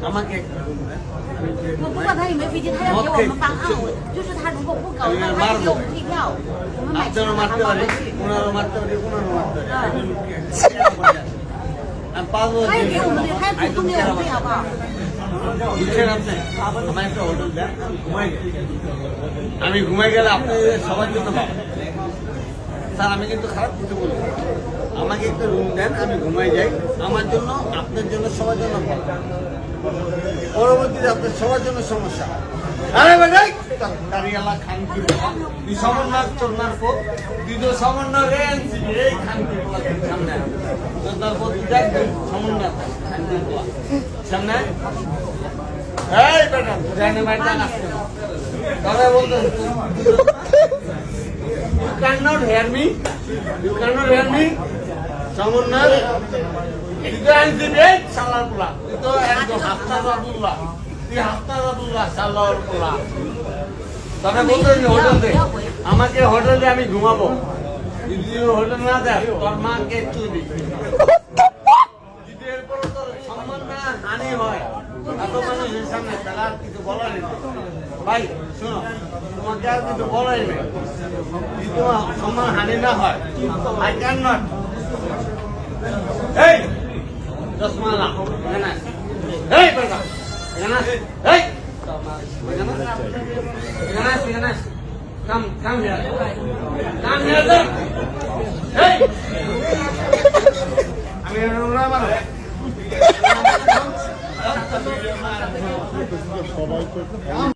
আমাকে 我不管他有没有飞机，他要给我们办案，就是他如果不搞的话，他就给我们退票，我们买机 আপনারও 票 মারতে 航班 পারি 回去。 ওনারও মারতে পারি ওনারও মারতে পারি আমি পারবো 他也给我们的，他也主动给我们退，好不好？ বুঝছেন আপনি আমার একটা হোটেল দেন ঘুমাই আমি ঘুমাই গেলে আপনাদের সবার জন্য পাবো স্যার আমি কিন্তু খারাপ কিছু বলি না। আমাকে একটা রুম দেন আমি ঘুমাই যাই আমার জন্য আপনার জন্য সবার জন্য পাবো পরবর্তীতে আপনার সবার জন্য সমস্যা আরে ভাই কারিয়ালা খান কি দি সমন্বয় চলনার পর দিদ সমন্বয় রেন্সি এই খান কি সামনে তারপর দেখ সমন্বয় খান কি সামনে এই বেটা জানে মাইটা না তবে বলতো you cannot hear me সমন্বয় itu anjing salah pula itu একদম হাফতাজাবুল্লাহ তুই হাফতাজাবুল্লাহ সাল্লাহ পula তবে বলতো হোটেল দে আমাকে হোটেল দে আমি ঘুমাবো যদি হোটেল না দেয় তোর মাকে চুরি যদি এরপর তোর সম্মান না হানি হয় এত মানুষের সামনে তাহলে আর কিছু বলার নেই ভাই শোনো তোমাকে আর কিছু বলার নেই যদি তোমার সম্মান হানি না হয় আই ক্যান নট এই Rosmala, ganas. Hey, perga. Ganas. Hey. Ganas. Come here. Come here. Hey. আমি রুমরা মারো। সবাই